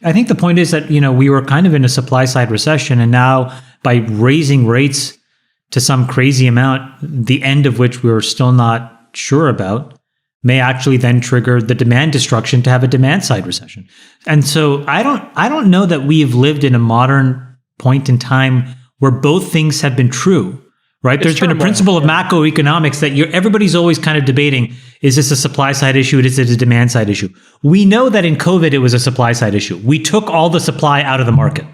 I think the point is that, we were kind of in a supply side recession, and now by raising rates to some crazy amount, the end of which we're still not sure about, may actually then trigger the demand destruction to have a demand side recession. And so I don't know that we've lived in a modern point in time where both things have been true, right? There's been a principle of macroeconomics that everybody's always kind of debating, is this a supply side issue? Is it a demand side issue? We know that in COVID, it was a supply side issue. We took all the supply out of the market.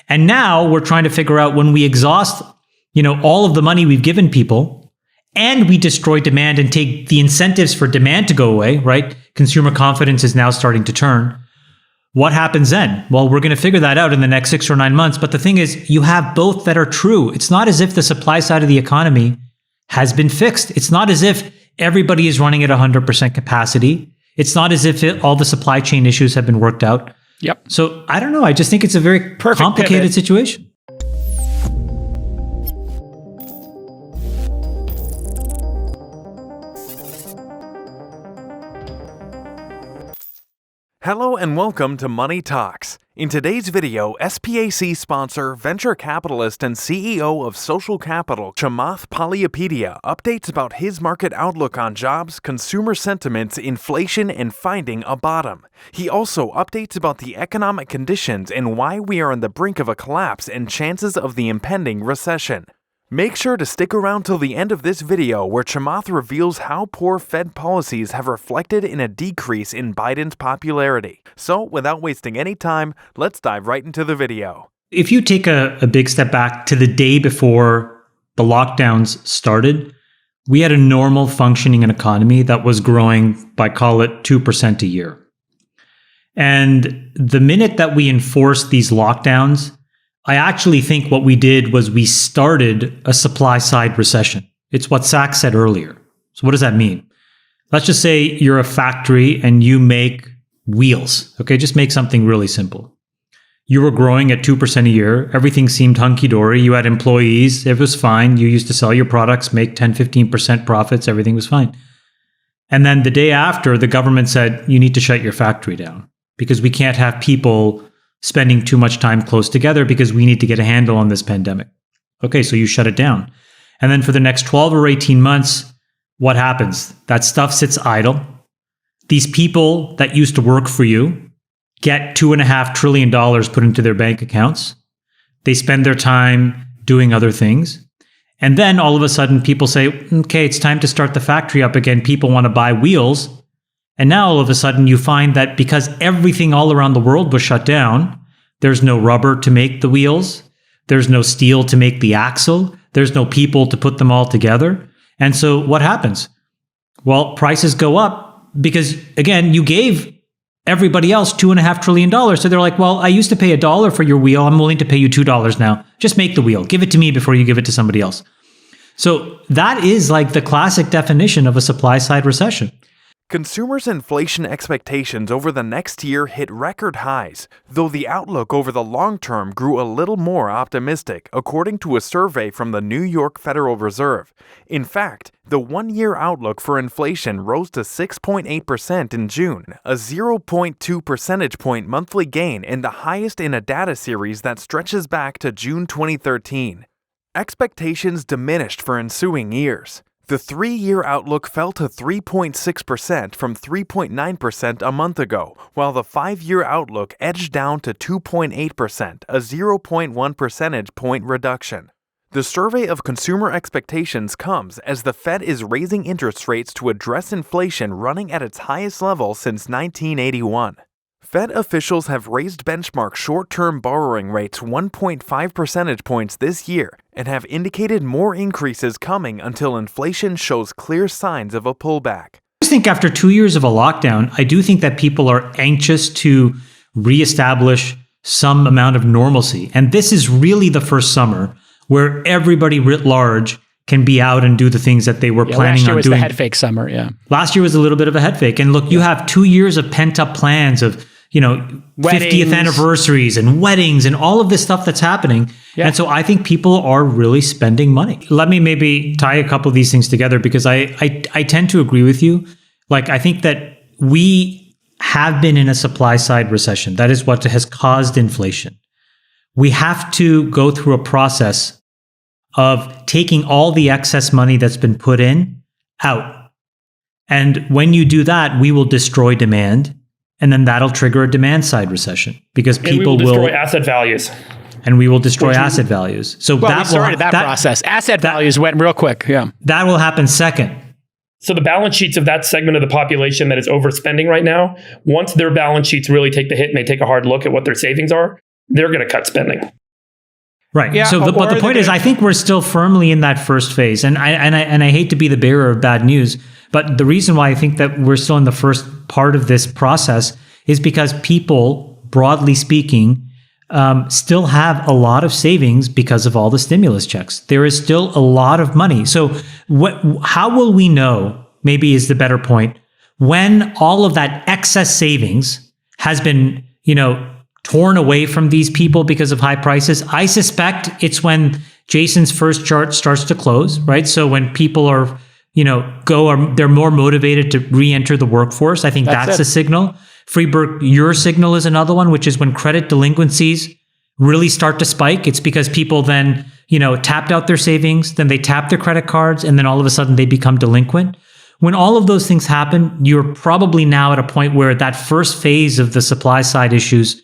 And now we're trying to figure out, when we exhaust, all of the money we've given people, and we destroy demand and take the incentives for demand to go away, right? Consumer confidence is now starting to turn. What happens then? Well, we're going to figure that out in the next 6 or 9 months. But the thing is, you have both that are true. It's not as if the supply side of the economy has been fixed. It's not as if everybody is running at 100% capacity. It's not as if all the supply chain issues have been worked out. Yep. So I don't know. I just think it's a very complicated situation. Hello and welcome to Money Talks. In today's video, SPAC sponsor, venture capitalist, and CEO of Social Capital, Chamath Palihapitiya, updates about his market outlook on jobs, consumer sentiments, inflation, and finding a bottom. He also updates about the economic conditions and why we are on the brink of a collapse and chances of the impending recession. Make sure to stick around till the end of this video, where Chamath reveals how poor Fed policies have reflected in a decrease in Biden's popularity. So, without wasting any time, let's dive right into the video. If you take a big step back to the day before the lockdowns started, we had a normal functioning economy that was growing by, call it, 2% a year. And the minute that we enforced these lockdowns, I actually think what we did was we started a supply side recession. It's what Sachs said earlier. So what does that mean? Let's just say you're a factory and you make wheels. Okay, just make something really simple. You were growing at 2% a year. Everything seemed hunky-dory. You had employees. It was fine. You used to sell your products, make 10, 15% profits. Everything was fine. And then the day after, the government said, you need to shut your factory down because we can't have people spending too much time close together because we need to get a handle on this pandemic. Okay, so you shut it down. And then for the next 12 or 18 months, what happens? That stuff sits idle. These people that used to work for you get $2.5 trillion put into their bank accounts. They spend their time doing other things. And then all of a sudden people say, okay, it's time to start the factory up again. People want to buy wheels. And now all of a sudden you find that because everything all around the world was shut down, there's no rubber to make the wheels, there's no steel to make the axle, there's no people to put them all together. And so what happens? Well, prices go up because, again, you gave everybody else $2.5 trillion. So they're like, well, I used to pay $1 for your wheel. I'm willing to pay you $2 now. Just make the wheel. Give it to me before you give it to somebody else. So that is like the classic definition of a supply side recession. Consumers' inflation expectations over the next year hit record highs, though the outlook over the long term grew a little more optimistic, according to a survey from the New York Federal Reserve. In fact, the one-year outlook for inflation rose to 6.8% in June, a 0.2 percentage point monthly gain and the highest in a data series that stretches back to June 2013. Expectations diminished for ensuing years. The 3-year outlook fell to 3.6% from 3.9% a month ago, while the 5-year outlook edged down to 2.8%, a 0.1 percentage point reduction. The survey of consumer expectations comes as the Fed is raising interest rates to address inflation running at its highest level since 1981. Fed officials have raised benchmark short-term borrowing rates 1.5 percentage points this year and have indicated more increases coming until inflation shows clear signs of a pullback. I think after 2 years of a lockdown, I do think that people are anxious to reestablish some amount of normalcy. And this is really the first summer where everybody writ large can be out and do the things that they were planning on doing. Last year was the head fake summer, yeah. Last year was a little bit of a head fake. And look, you have 2 years of pent-up plans of, weddings. 50th anniversaries and weddings and all of this stuff that's happening. Yeah. And so I think people are really spending money. Let me maybe tie a couple of these things together because I tend to agree with you. Like, I think that we have been in a supply side recession. That is what has caused inflation. We have to go through a process of taking all the excess money that's been put in out. And when you do that, we will destroy demand, and then that'll trigger a demand side recession because people will destroy asset values. And we will destroy asset values. So we started that process. Asset values went real quick. Yeah. That will happen second. So the balance sheets of that segment of the population that is overspending right now, once their balance sheets really take the hit and they take a hard look at what their savings are, they're going to cut spending. Right. Yeah, so, but the point is, I think we're still firmly in that first phase, and I hate to be the bearer of bad news, but the reason why I think that we're still in the first part of this process is because people, broadly speaking, still have a lot of savings because of all the stimulus checks. There is still a lot of money. So, how will we know? Maybe is the better point when all of that excess savings has been, torn away from these people because of high prices. I suspect it's when Jason's first chart starts to close, right? So when people are, they're more motivated to re-enter the workforce. I think that's a signal. Freeberg, your signal is another one, which is when credit delinquencies really start to spike. It's because people then, tapped out their savings, then they tap their credit cards, and then all of a sudden they become delinquent. When all of those things happen, you're probably now at a point where that first phase of the supply side issues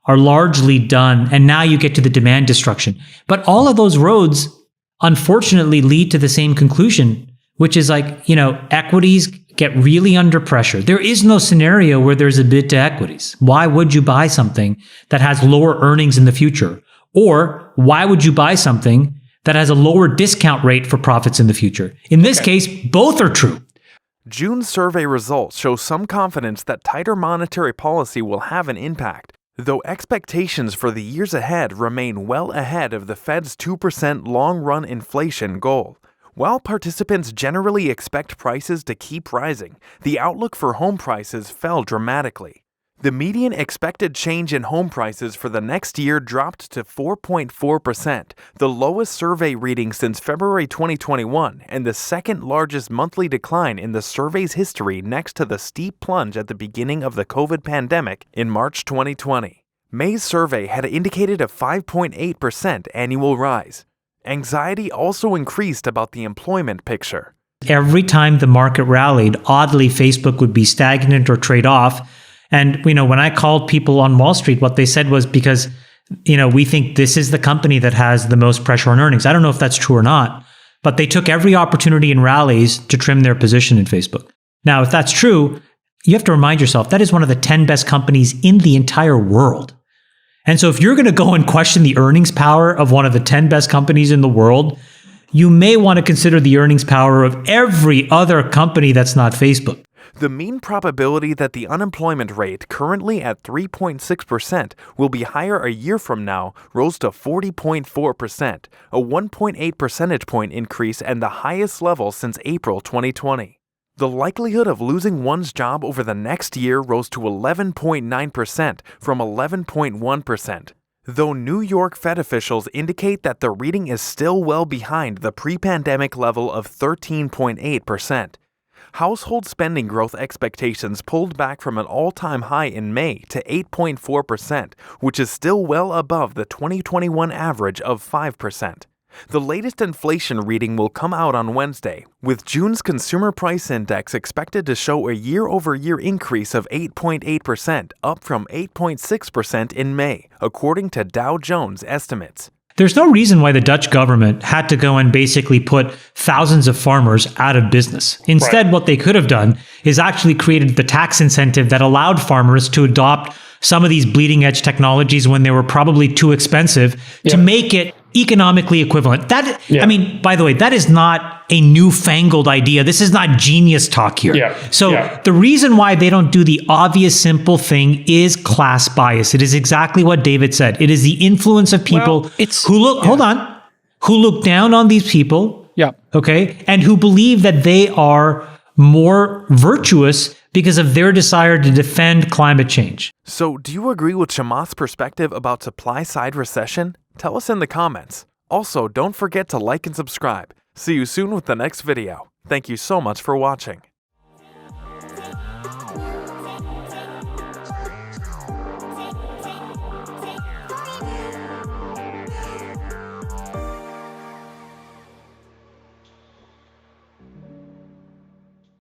are largely done, and now you get to the demand destruction. But all of those roads, unfortunately, lead to the same conclusion, which is equities get really under pressure. There is no scenario where there's a bid to equities. Why would you buy something that has lower earnings in the future? Or why would you buy something that has a lower discount rate for profits in the future? In this case, both are true. June's survey results show some confidence that tighter monetary policy will have an impact, though expectations for the years ahead remain well ahead of the Fed's 2% long-run inflation goal. While participants generally expect prices to keep rising, the outlook for home prices fell dramatically. The median expected change in home prices for the next year dropped to 4.4%, the lowest survey reading since February 2021 and the second largest monthly decline in the survey's history next to the steep plunge at the beginning of the COVID pandemic in March 2020. May's survey had indicated a 5.8% annual rise. Anxiety also increased about the employment picture. Every time the market rallied, oddly, Facebook would be stagnant or trade off. And, when I called people on Wall Street, what they said was because, we think this is the company that has the most pressure on earnings. I don't know if that's true or not, but they took every opportunity in rallies to trim their position in Facebook. Now, if that's true, you have to remind yourself that is one of the 10 best companies in the entire world. And so if you're going to go and question the earnings power of one of the 10 best companies in the world, you may want to consider the earnings power of every other company that's not Facebook. The mean probability that the unemployment rate, currently at 3.6%, will be higher a year from now rose to 40.4%, a 1.8 percentage point increase and the highest level since April 2020. The likelihood of losing one's job over the next year rose to 11.9% from 11.1%, though New York Fed officials indicate that the reading is still well behind the pre-pandemic level of 13.8%. Household spending growth expectations pulled back from an all-time high in May to 8.4%, which is still well above the 2021 average of 5%. The latest inflation reading will come out on Wednesday, with June's Consumer Price Index expected to show a year-over-year increase of 8.8%, up from 8.6% in May, according to Dow Jones estimates. There's no reason why the Dutch government had to go and basically put thousands of farmers out of business. Instead, what they could have done is actually created the tax incentive that allowed farmers to adopt some of these bleeding edge technologies when they were probably too expensive to make it economically equivalent. I mean, by the way, that is not a newfangled idea. This is not genius talk here. The reason why they don't do the obvious simple thing is class bias. It is exactly what David said. It is the influence of people who look down on these people. Okay. And who believe that they are more virtuous because of their desire to defend climate change. So, do you agree with Chamath's perspective about supply-side recession? Tell us in the comments. Also, don't forget to like and subscribe. See you soon with the next video. Thank you so much for watching.